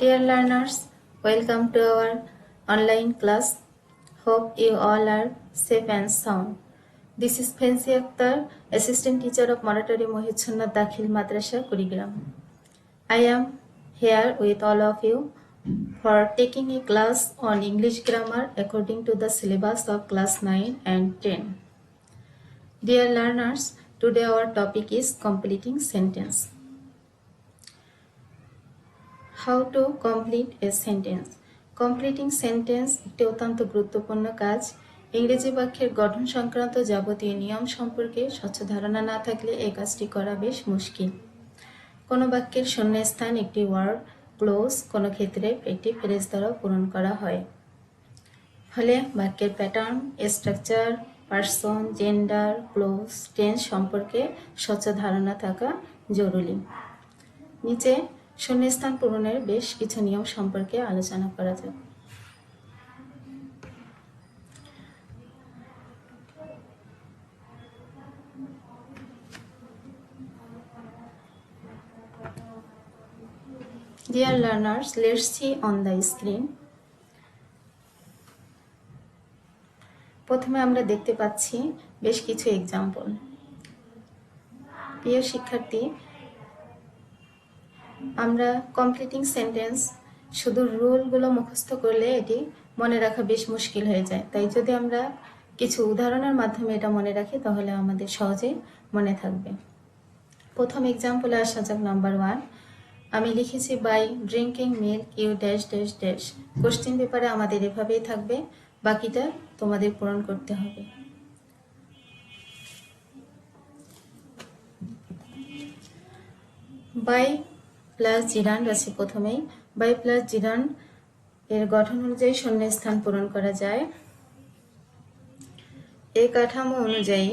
Dear learners, welcome to our online class. Hope you all are safe and sound. This is Fancy Akhtar, Assistant Teacher of Moratorium Mohit Dakhil Madrasa, Kurigram. I am here with all of you for taking a class on English grammar according to the syllabus of class 9 and 10. Dear learners, today our topic is completing sentence. How to complete a sentence. Completing sentence একটি অত্যন্ত গুরুত্বপূর্ণ কাজ। ইংরেজি বাক্যের গঠন সংক্রান্ত যাবতীয় নিয়ম সম্পর্কে স্বচ্ছ ধারণা না থাকলে এই কাজটি করা বেশ মুশকিল। কোনো বাক্যের শূন্যস্থান একটি ওয়ার্ড, ক্লোজ, কোনো ক্ষেত্রে একটি ফ্রেজ দ্বারা পূরণ করা হয়। ফলে বাক্যের pattern, structure, person, gender, close, tense সম্পর্কে স্বচ্ছ ধারণা থাকা জরুরি। নিচে শূন্যস্থান পূরণের বেশ কিছু নিয়ম সম্পর্কে আলোচনা করা যাক। Dear learners, let's see on the screen. প্রথমে আমরা দেখতে পাচ্ছি বেশ কিছু এক্সাম্পল। প্রিয় শিক্ষার্থী, আমরা কমপ্লিটিং সেন্টেন্স শুধু রুলগুলো মুখস্থ করলে এটি মনে রাখা বেশ মুশকিল হয়ে যায়। তাই যদি আমরা কিছু উদাহরণের মাধ্যমে এটা মনে রাখি তাহলে আমাদের সহজেই মনে থাকবে। প্রথম এক্সাম্পলে আসা যাক নাম্বার 1। আমি লিখেছি by drinking milk you dash dash dash. Question পেপারে আমাদের এভাবেই থাকবে, বাকিটা তোমাদের পূরণ করতে হবে। বাই প্লাস জিরান আছে প্রথমেই। বাই প্লাস জিরান এর গঠন অনুযায়ী শূন্যস্থান পূরণ করা যায়। এই কাঠামো অনুযায়ী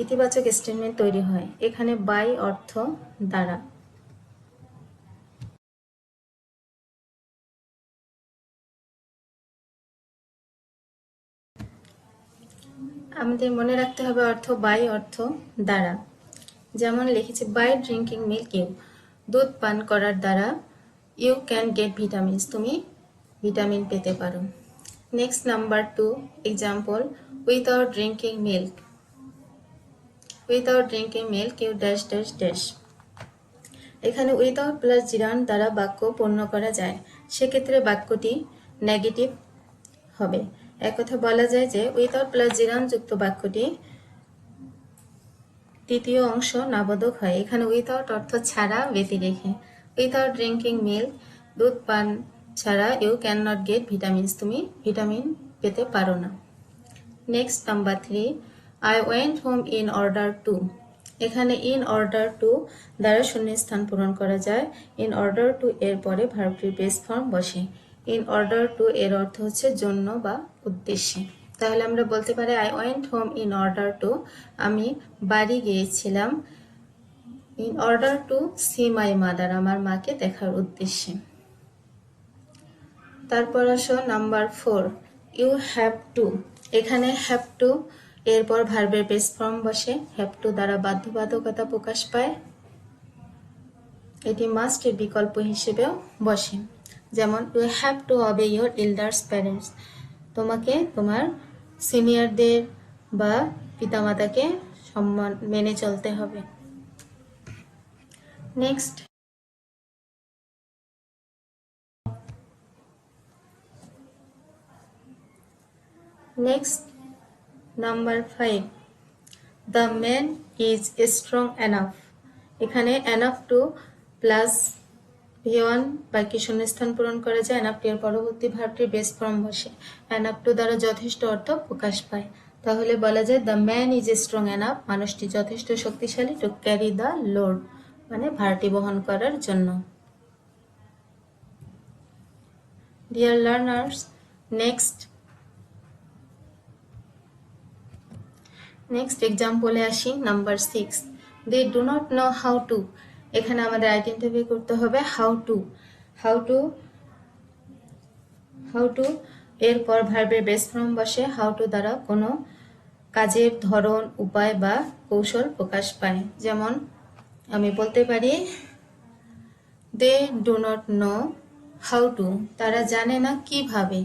ইতিবাচক স্টেটমেন্ট তৈরি হয়। এখানে বাই অর্থ দ্বারা। আমাদের মনে রাখতে হবে অর্থ বাই অর্থ দ্বারা। যেমন লিখেছি বাই ড্রিঙ্কিং মিল্ক ইউ, দুধ পান করার দ্বারা, ইউ ক্যান গেট ভিটামিনস, তুমি ভিটামিন পেতে পারো। Next number 2 example, without drinking milk you dash dash dash. এখানে উইদাউট প্লাস জিরান দ্বারা বাক্য পূর্ণ করা যায়, সেক্ষেত্রে বাক্যটি নেগেটিভ হবে। এক কথা বলা যায় যে উইদাউট প্লাস জিরান যুক্ত বাক্যটি তৃতীয় অংশ নাবোধক হয়। এখানে উইদাউট অর্থ ছাড়া, ব্যতিরেকে। উইদাউট ড্রিঙ্কিং মিল্ক, দুধ পান ছাড়া, you can not get vitamins, তুমি ভিটামিন পেতে পারো না। Next number 3, I went home in order to. এখানে ইন অর্ডার টু দ্বারা শূন্যস্থান পূরণ করা যায়। ইন অর্ডার টু এর পরে ভার্বটির বেস ফর্ম বসে। ইন অর্ডার টু এর অর্থ হচ্ছে জন্য বা উদ্দেশ্যে। তাহলে আমরা বলতে পারি I went home in order to, আমি বাড়ি গিয়েছিলাম in order to see my mother, আমার মাকে দেখার উদ্দেশ্যে। তারপর আসো নাম্বার 4, ইউ হ্যাভ টু। এখানে হ্যাভ টু এরপর ভার্বের বেস ফর্ম বসে। হ্যাভ টু দ্বারা বাধ্যবাধকতা প্রকাশ পায়, এটি মাস্ট এর বিকল্প হিসেবেও বসে। যেমন you have to obey your elders parents, তোমাকে তোমার সিনিয়রদের বা পিতামাতাকে সম্মান মেনে চলতে হবে। Next number 5, the man is strong enough. এখানে এনাফ টু প্লাস V1 বাক্যে শূন্যস্থান পূরণ করা যায়। এনাফ টু এর পরবর্তী ভার্বটির বেস ফর্ম বসে। এনাফ টু দ্বারা যথেষ্ট অর্থ প্রকাশ পায়। তাহলে বলা যায় the man is strong enough, মানুষটি যথেষ্ট শক্তিশালী টু ক্যারি দ্য লোড, মানে ভারটি বহন করার জন্য। ডিয়ার লার্নার্স, নেক্সট এক্সাম্পলে আসি number 6, they do not know how to. এখানে আমাদের আইডেন্টিফাই করতে হবে হাউ টু এরপর ভার্বের বেস ফর্ম বসে। হাউ টু দ্বারা কোনো কাজের ধরন, উপায় বা কৌশল প্রকাশ পায়। যেমন আমি বলতে পারি they do not know how to, তারা জানে না কিভাবে।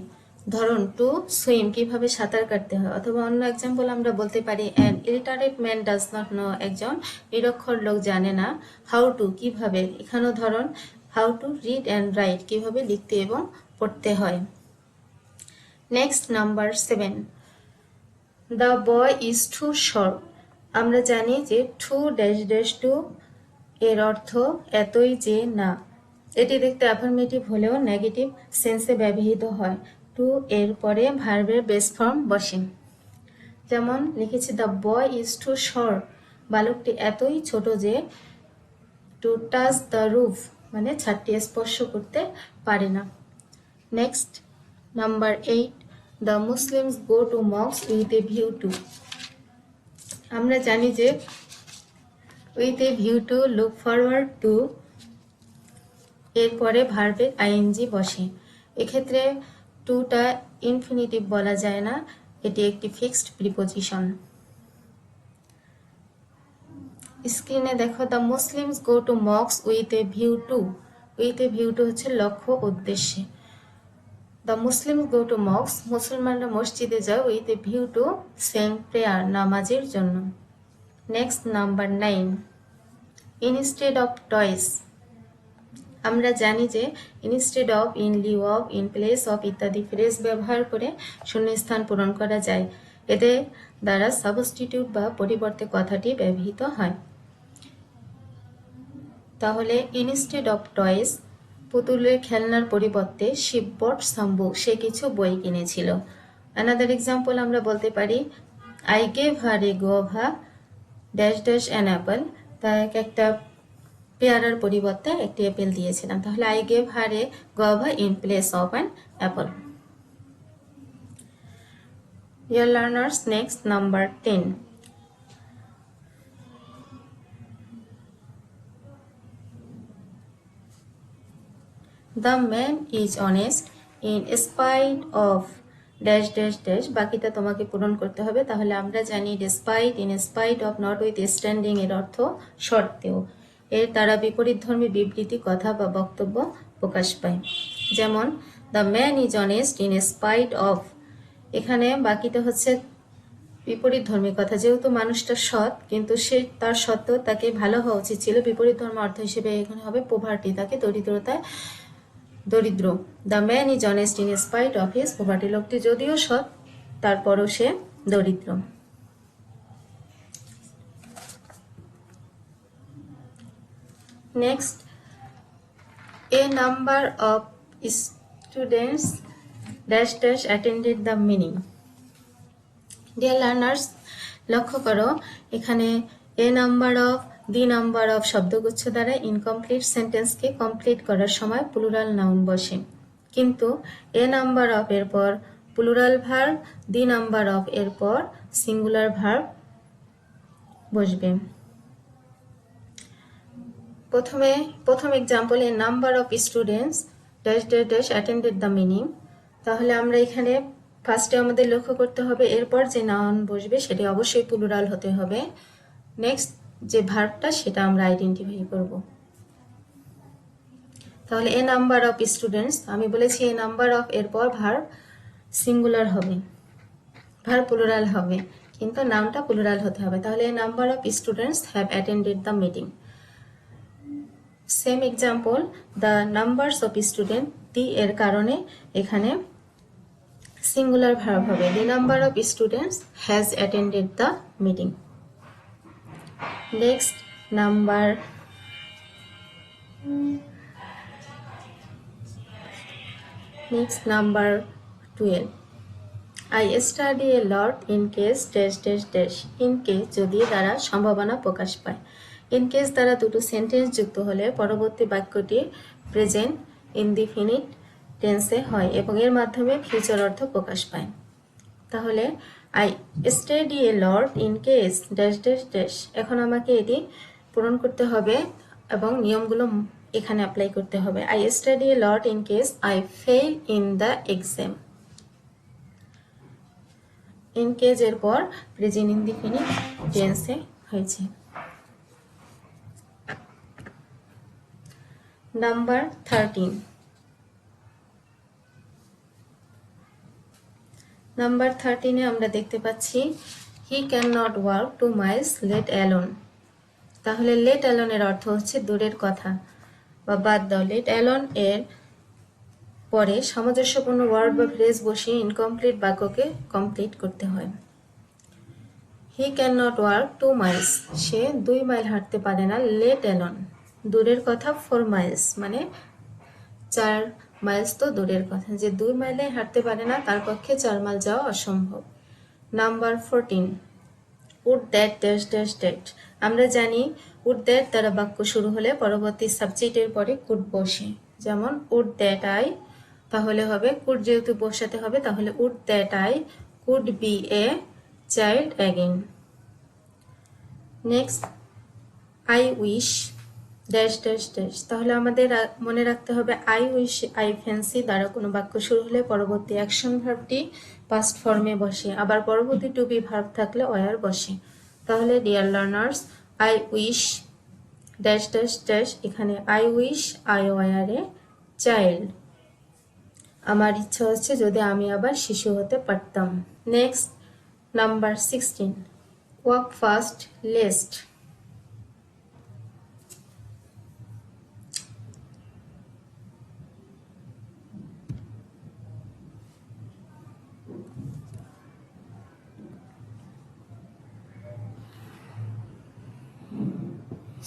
ধরুন টু সুইম, কিভাবে সাঁতার কাটতে হয়। অথবা অন্য এক্সাম্পল আমরা বলতে পারি an illiterate man does not know, একজন নিরক্ষর লোক জানে না হাউ টু, কিভাবে। এখানেও ধরুন how to read and write, কিভাবে লিখতে এবং পড়তে হয়। Next number 7, the boy is too short. আমরা জানি যে টু ড্যাশ ড্যাশ টু এর অর্থ এতই যে না। এটি দেখতে অ্যাফার্মেটিভ হলেও নেগেটিভ সেন্সে ব্যবহৃত হয়। টু এর পরে ভার্বের বেস ফর্ম বসে। যেমন লিখেছি the boy is too short, বালকটি এতই ছোট যে টু টাচ দ্য রুফ, মানে ছাদটি স্পর্শ করতে পারে না। Next number 8, the Muslims go to mosque with a view two. আমরা জানি যে with a view two, look forward to এরপরে ভার্বে আইএনজি বসে। এক্ষেত্রে টুটা ইনফিনিটিভ বলা যায় না, এটি একটি ফিক্সড প্রিপোজিশন। স্ক্রিনে দেখো the Muslims go to mosque with a view to. With a view to হচ্ছে লক্ষ্য উদ্দেশ্যে। The Muslims go to mosque, মুসলমানরা মসজিদে যায় with a view to saying prayer, নামাজের জন্য। Next number 9, instead of toys. আমরা জানি যে instead of, in lieu of, in place of ইত্যাদি ফ্রেজ ব্যবহার করে শূন্যস্থান পূরণ করা যায়। এদের দ্বারা সাবস্টিটিউট বা পরিবর্তে কথাটি ব্যবহৃত হয়। তাহলে ইনস্টেড অফ টয়েস, পুতুলের খেলনার পরিবর্তে শি বট সাম বুক, সে কিছু বই কিনেছিল। অ্যানাদার এক্সাম্পল আমরা বলতে পারি I gave her A Gobha dash dash an Apple, তাকে একটা পেয়ারার পরিবর্তে একটি অ্যাপেল দিয়েছিলাম। তাহলে I gave her A Gobha in place of an Apple. Dear learners, next number 10, the man is honest in spite of dash dash dash, বাকিটা তোমাকে পূরণ করতে হবে। তাহলে আমরা জানি despite, in spite of, not with standing এর অর্থ সত্ত্বেও। এর দ্বারা বিপরীতধর্মী বিবৃতি, কথা বা বক্তব্য প্রকাশ পায়। যেমন the man is honest in spite of, এখানে বাকিটা হচ্ছে বিপরীতধর্মী কথা। যেহেতু মানুষটা সৎ, কিন্তু সে তার সত্ত্বেও তাকে ভালো হওয়া উচিত ছিল, বিপরীতধর্মী অর্থ হিসেবে এখানে হবে পোভার্টি, তাকে দরিদ্রতায় দরিদ্র। The man is honest in spite of his poverty, লোকটি যদিও সৎ তারপরও সে দরিদ্র। Next, a number of students dash dash attended the meeting. Dear learners, লক্ষ্য করো এখানে a number of, the number of শব্দগুচ্ছ দ্বারা ইনকমপ্লিট সেন্টেন্সকে কমপ্লিট করার সময় প্লুরাল নাউন বসে, কিন্তু এ নাম্বার অফ এর পর plural verb, the number of এর পর সিঙ্গুলার ভার্ব বসবে। প্রথম example, A number of students dash dash dash attended the meeting. তাহলে আমরা এখানে ফার্স্টে আমাদের লক্ষ্য করতে হবে এরপর যে নাউন বসবে সেটি অবশ্যই প্লুরাল হতে হবে। নেক্সট যে ভার্বটা সেটা আমরা আইডেন্টিফাই করব। তাহলে এ নাম্বার অফ স্টুডেন্টস, আমি বলেছি এ নাম্বার অফ এরপর ভার্ব সিঙ্গুলার হবে, ভার্ব প্লুরাল হবে, কিন্তু নাউনটা প্লুরাল হতে হবে। তাহলে a number of students have attended the meeting. Same example, the numbers of student, the এর কারণে এখানে সিঙ্গুলার ভার্ব হবে, the number of students has attended the meeting. Next number 12, I study a lot in case dash dash dash, in case যদি দ্বারা সম্ভাবনা প্রকাশ পায়। in case দ্বারা দুটো সেন্টেন্স যুক্ত হলে পরবর্তী বাক্যটি প্রেজেন্ট ইনডিফিনিট টেন্সে হয় এবং এর মাধ্যমে ফিউচার অর্থ প্রকাশ পায়। তাহলে I study A lot in case dash dash dash, এখন আমাকে এটি পূরণ করতে হবে এবং নিয়মগুলো এখানে অ্যাপ্লাই করতে হবে। I study A lot in case I fail in the exam. In case এর পর প্রেজেন্ট ইনডিফিনিট টেন্সে হয়েছে। নাম্বার 13। নাম্বার 13-এ আমরা দেখতে পাচ্ছি he can not walk 2 miles let alone. তাহলে লেট অ্যালোন এর অর্থ হচ্ছে দূরের কথা বা বাদ দাও। লেট অ্যালোন এর পরে সামঞ্জস্যপূর্ণ ওয়ার্ড বা ফ্রেজ বসিয়ে ইনকমপ্লিট বাক্যকে কমপ্লিট করতে হয়। He can not walk 2 miles, say 2 mile হাঁটতে পারে না। লেট অ্যালোন, দূরের কথা 4 miles, মানে 4 মাইলস তো দূরের কথা, যে 2 মাইলে হাঁটতে পারে না তার পক্ষে 4 মাইল যাওয়া অসম্ভব। Number 14, would that dash dash dash. আমরা জানি উড দ্যাট দ্বারা বাক্য শুরু হলে পরবর্তী সাবজেক্টের পরে কুড বসে। যেমন উড দ্যাট আই, তাহলে হবে কুড যেহেতু বসাতে হবে তাহলে would that I could be a child again. Next, I wish dash dash dash. তাহলে আমাদের মনে রাখতে হবে আই উইশ আই ফ্যান্সি দ্বারা কোনো বাক্য শুরু হলে পরবর্তী অ্যাকশন ভার্বটি পাস্ট ফর্মে বসে, আবার পরবর্তী টু বি ভার্ব থাকলে ওয়ার বসে। তাহলে dear learners, I wish dash dash dash, এখানে I wish I were a child. আমার ইচ্ছা হচ্ছে যদি আমি আবার শিশু হতে পারতাম। Next, number 16, walk fast lest.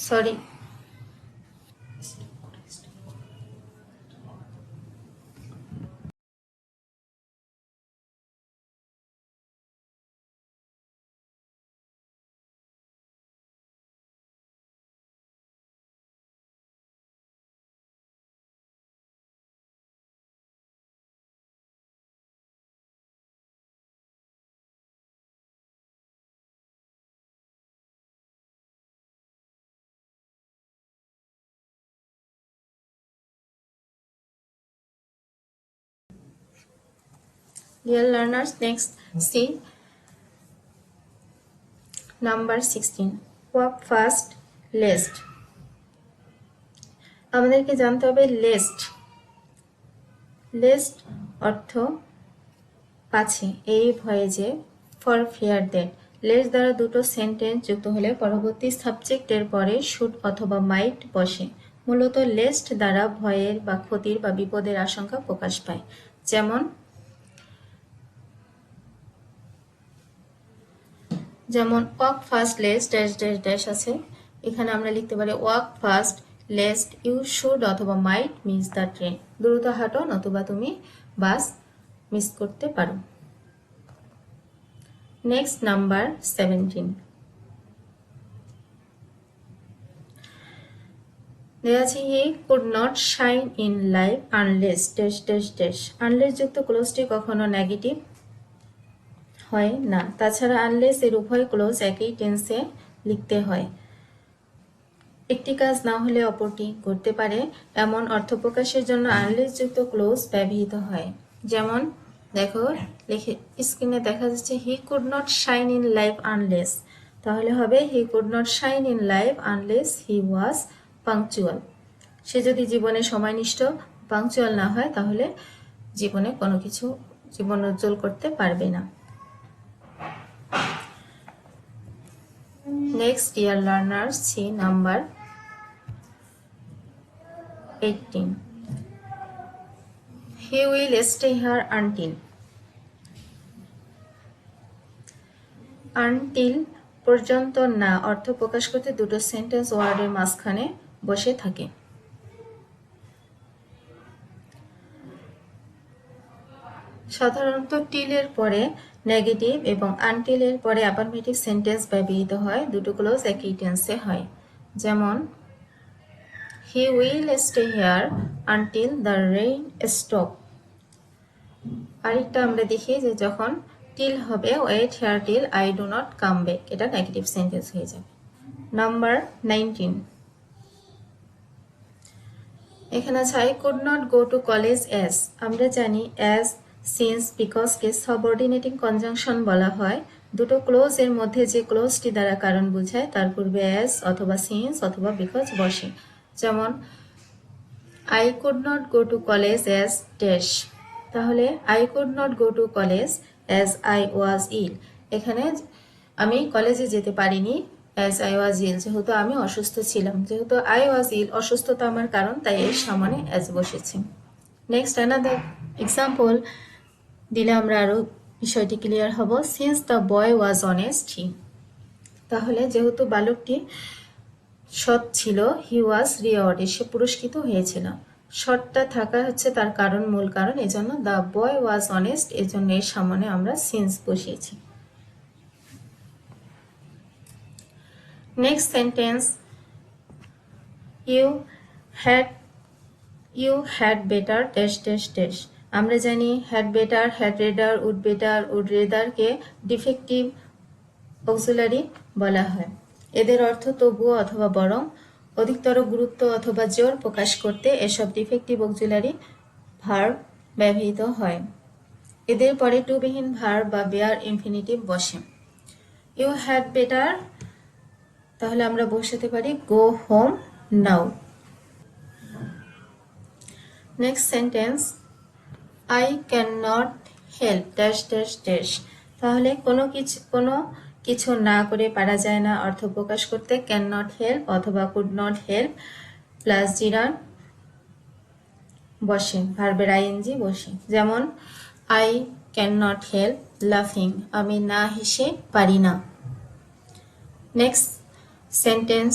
Sorry, dear learners, next see number 16, walk fast lest। আমাদেরকে জানতে হবে লেস্ট, লেস্ট অর্থ পাছে, এই ভয়ে যে, ফর ফিয়ার দ্যাট। লেস্ট দ্বারা দুটো সেন্টেন্স যুক্ত হলে পরবর্তী সাবজেক্টের পরে শুড অথবা মাইট বসে। মূলত লেস্ট দ্বারা ভয়ের বা ক্ষতির বা বিপদের আশঙ্কা প্রকাশ পায়। যেমন walk fast lest dash dash dash আছে, এখানে আমরা লিখতে পারি walk fast lest you should অথবা মাইট মিস দ্য ট্রেন। দ্রুত হাঁটো নতুবা তুমি বাস মিস করতে পারো। নেক্সট, নাম্বার 17, দেয়া আছে হি could not shine in life unless dash dash dash. Unless যুক্ত ক্লোজটি কখনো নেগেটিভ হয় না, তাছাড়া আনলেস এর উভয় ক্লোজ একই টেন্সে লিখতে হয়। একটি কাজ না হলে অপরটি ঘটতে পারে, এমন অর্থ প্রকাশের জন্য আনলেস যুক্ত ক্লোজ ব্যবহৃত হয়। যেমন দেখো, স্ক্রিনে দেখা যাচ্ছে he could not shine in life unless, তাহলে হবে he could not shine in life unless he was punctual. সে যদি জীবনে সময়নিষ্ঠ পাংচুয়াল না হয় তাহলে জীবনে কোনো কিছু জীবন উজ্জ্বল করতে পারবে না। Next, dear learners, see number 18, he will stay here until। until পর্যন্ত না অর্থ প্রকাশ করতে দুটো সেন্টেন্স ওয়ার্ডের মাঝখানে বসে থাকে। সাধারণত টিলের পরে নেগেটিভ এবং আনটিলের পরে অ্যাফার্মেটিভ সেন্টেন্স ব্যবহৃত হয়, দুটো ক্লোজ একই টেন্সে হয়। যেমন he will stay here until the rain stop. আরেকটা আমরা দেখি যে যখন টিল হবে wait here till I do not come back, এটা নেগেটিভ সেন্টেন্স হয়ে যাবে। নাম্বার 19, এখানে আছে I could not go to college as. আমরা জানি অ্যাজ, সিন্স, বিকজকে সাবঅর্ডিনেটিং কনজাংশন বলা হয়। দুটো ক্লোজ এর মধ্যে যে ক্লোজটি দ্বারা কারণ বোঝায় তার পূর্বে অ্যাজ অথবা সিন্স অথবা বিকজ বসে। যেমন I could not go to college as dash, তাহলে I could not go to college as I was ill, এখানে আমি কলেজে যেতে পারিনি as I was ill, যেহেতু আমি অসুস্থ ছিলাম, যেহেতু I was ill অসুস্থতা আমার কারণ, তাই এর সামনে as বসেছে। নেক্সট another এক্সাম্পল দিলে আমরা আরো বিষয়টি ক্লিয়ার হব। since the boy was honest he, তাহলে যেহেতু বালকটি সৎ ছিল, হি ওয়াজ রিওয়ার্ডেড, সে পুরস্কৃত হয়েছিল। সৎটা থাকা হচ্ছে তার কারণ, মূল কারণ, এজন্য দ্য বয় ওয়াজ অনেস্ট, এজন্য এর সামনে আমরা সিন্স বসিয়েছি। Next sentence, you had better dash dash dash. আমরা জানি had better, had rather, would রেদারকে ডিফেক্টিভ অক্সিলারি বলা হয়। এদের অর্থ তবুও অথবা বরং, অধিকতর গুরুত্ব অথবা জোর প্রকাশ করতে এসব ডিফেক্টিভ অক্সিলারি ভার্ব ব্যবহৃত হয়। এদের পরে টু বিহীন ভার্ব বা বেয়ার ইনফিনিটিভ বসে। ইউ হ্যাড বেটার, তাহলে আমরা বসাতে পারি go home now. Next sentence, I can not help dash dash dash. তাহলে কোনো কিছু না করে পারা যায় না অর্থ প্রকাশ করতে ক্যান নট হেল্প অথবা কুড নট হেল্প প্লাস জিরান বসে, ভার্বের আইএনজি বসে। যেমন আই ক্যান নট হেল্প লাফিং, আমি না হেসে পারি না। Next sentence,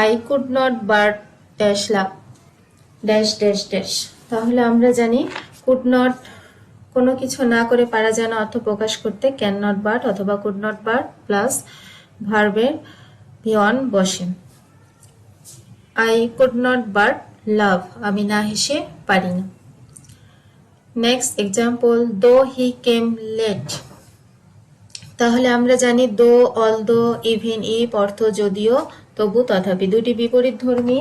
I could not but dash love dash dash dash. তাহলে আমরা জানি কুড নট কোনো কিছু না করে পারা যায় না অর্থ প্রকাশ করতে ক্যান নট বাট অথবা কুড নট বাট প্লাস ভার্বের ভিওয়ান বসে। আই কুড নট বাট লাভ, আমি না হেসে পারি না। নেক্সট এক্সাম্পল, দো হি কেম লেট। তাহলে আমরা জানি দো, অলদো, ইভিন, ইফ অর্থ যদিও, তবু, তথাপি। দুটি বিপরীত ধর্মী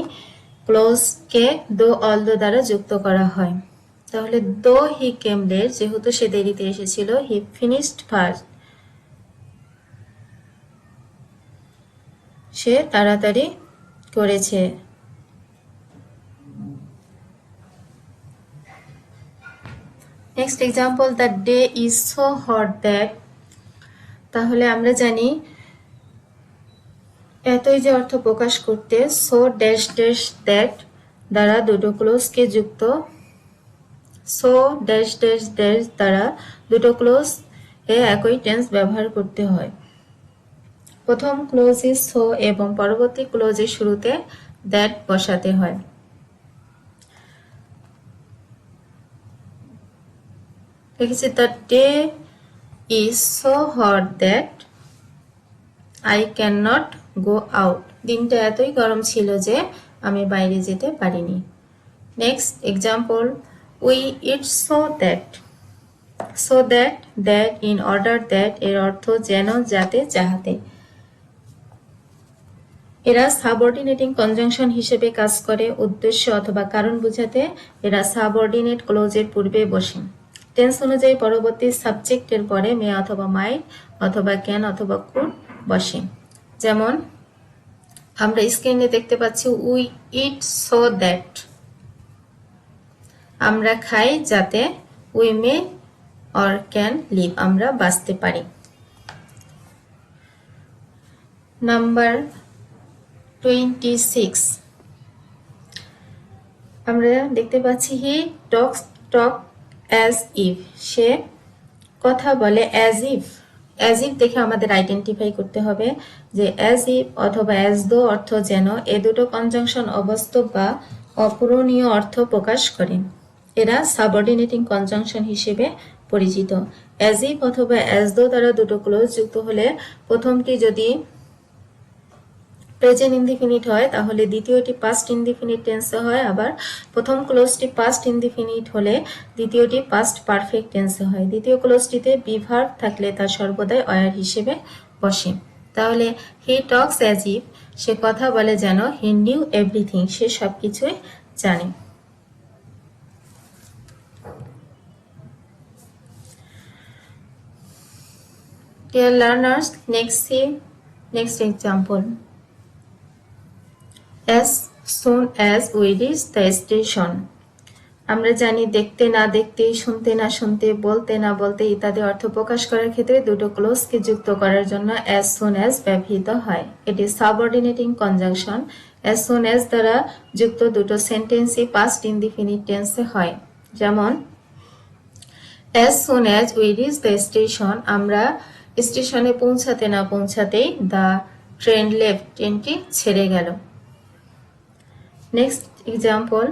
ক্লোজকে দো অলদো দ্বারা যুক্ত করা হয়। তাহলে দো হি কেম লেট, যেহেতু সে দেরিতে এসেছিল, হি ফিনিশড ফার্স্ট, সে তাড়াতাড়ি করেছে। Next example, the day is so hot that. তাহলে আমরা জানি এতই যে অর্থ প্রকাশ করতে সো ড্যাশ ড্যাশ দ্যাট দ্বারা দুটো ক্লোজকে যুক্ত, সো ড্যাশ ড্যাশ ড্যাশ দ্বারা দুটো ক্লোজ এ একই টেন্স ব্যবহার করতে হয়। প্রথম ক্লোজে সো এবং পরবর্তী ক্লোজের শুরুতে দ্যাট বসাতে হয়। লিখেছি, the day is so hot that I can not go out. দিনটা এতই গরম ছিল যে আমি বাইরে যেতে পারিনি। Next example, we it so that. So that, that, in order that এর অর্থ যেন, যাতে, যাহাতে। এরা সাবঅর্ডিনেটিং কনজাংশন হিসেবে কাজ করে উদ্দেশ্য অথবা কারণ বোঝাতে। এরা সাবঅর্ডিনেট ক্লোজের পূর্বে বসে। টেন্স অনুযায়ী পরবর্তী সাবজেক্টের পরে মে অথবা মাইট অথবা ক্যান অথবা কুড বসে। যেমন আমরা স্ক্রিনে দেখতে পাচ্ছি, উই ইট সো দ্যাট, আমরা খাই যাতে, we may or can live, আমরা বাঁচতে পারি। নাম্বার 26 আমরা দেখতে পাচ্ছি, হি টক অ্যাজ ইফ, সে কথা বলে অ্যাজ ইফ। অ্যাজ ইফ দেখে আমাদের আইডেন্টিফাই করতে হবে যে অ্যাজ ইফ অথবা অ্যাজ দো অর্থ যেন, এ দুটো কনজাংশন অবাস্তব বা অপূরণীয় অর্থ প্রকাশ করে। এরা সাবঅর্ডিনেটিং কনজাংশন হিসেবে পরিচিত। অ্যাজ ইফ অথবা অ্যাজ দো দ্বারা দুটো ক্লোজ যুক্ত হলে প্রথমটি যদি প্রেজেন্ট ইনডিফিনিট হয় তাহলে দ্বিতীয়টি পাস্ট ইনডিফিনিট টেন্সে হয়, আবার প্রথম ক্লোজটি পাস্ট ইনডিফিনিট হলে দ্বিতীয়টি পাস্ট পারফেক্ট টেন্সে হয়। দ্বিতীয় ক্লোজটিতে বি ভার্ব থাকলে তা সর্বদাই অয়ার হিসেবে বসে। তাহলে হি টক্স অ্যাজ ইফ, সে কথা বলে যেন, হি নিউ এভরিথিং, সে সবকিছুই জানে। Dear learners, next example. As soon as we reach the station. আমরা জানি দেখতে না দেখতে, শুনতে না শুনতে, বলতে না বলতে ইত্যাদি অর্থ প্রকাশ করার ক্ষেত্রে দুটো ক্লোজকে যুক্ত করার জন্য as soon as ব্যবহৃত হয়। এটি subordinating conjunction. as soon as দ্বারা যুক্ত দুটো সেন্টেন্সই পাস্ট ইনডিফিনিট টেন্সে হয়। যেমন as soon as we reach the station, আমরা স্টেশনে পৌঁছাতে না পৌঁছাতেই the train left, ট্রেনটি ছেড়ে গেল। Next example,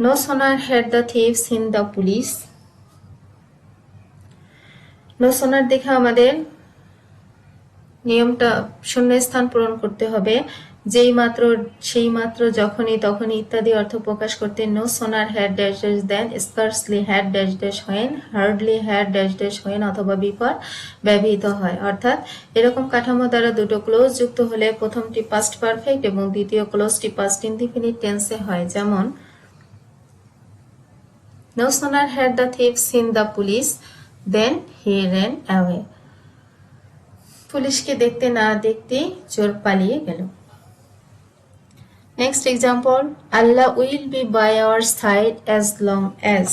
no sooner had the thief seen the police. no sooner দেখে আমাদের নিয়মটা শূন্যস্থান পূরণ করতে হবে। যেই মাত্র, সেই মাত্র, যখনই, তখনই ইত্যাদি অর্থ প্রকাশ করতে no sooner had dash dash then, scarcely had dash dash when, hardly had dash dash when অথবা before ব্যবহৃত হয়। অর্থাৎ এরকম কাঠামো দ্বারা দুটো ক্লোজ যুক্ত হলে প্রথমটি পাস্ট পারফেক্ট এবং দ্বিতীয় ক্লোজটি পাস্ট ইনডিফিনিট টেন্সে হয়। যেমন no sooner had the thief seen the police then he ran away. পুলিশকে দেখতে না দেখতে চোর পালিয়ে গেল। Next example, Allah will be by our side as long as.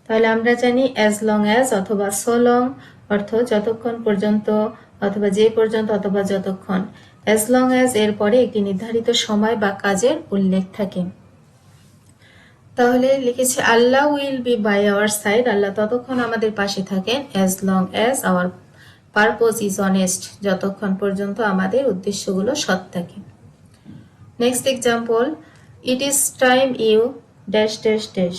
তাহলে আমরা জানি অ্যাজ লং অ্যাজ অথবা সো লং অর্থ যতক্ষণ পর্যন্ত অথবা যে পর্যন্ত অথবা যতক্ষণ। অ্যাজ লং অ্যাজ এর পরে একটি নির্ধারিত সময় বা কাজের উল্লেখ থাকে। তাহলে লিখেছে Allah will be by our side, আল্লাহ ততক্ষণ আমাদের পাশে থাকেন, as long as our purpose is honest, যতক্ষণ পর্যন্ত আমাদের উদ্দেশ্যগুলো সৎ থাকে। Next example, it is time you dash dash dash.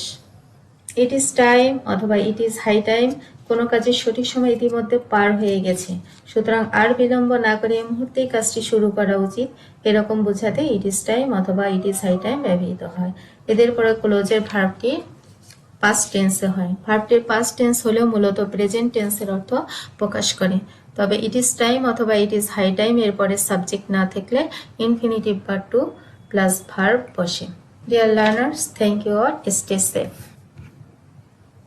It is time অথবা ইট ইজ হাই টাইম, কোনো কাজের সঠিক সময় ইতিমধ্যে পার হয়ে গেছে, সুতরাং আর বিলম্ব না করে এই মুহূর্তেই কাজটি শুরু করা উচিত, এরকম বোঝাতে ইট ইজ টাইম অথবা ইট ইজ হাই টাইম ব্যবহৃত হয়। এদের পরে ক্লোজের ভার্বটি পাস্ট টেন্সে হয়। ভার্বটির পাস্ট টেন্স হলেও মূলত প্রেজেন্ট টেন্সের অর্থ প্রকাশ করে। তবে ইট ইজ টাইম অথবা ইট ইজ হাই টাইম এরপরে সাবজেক্ট না থাকলে infinitive verb to plus verb বসে। Dear learners, thank you all, stay safe.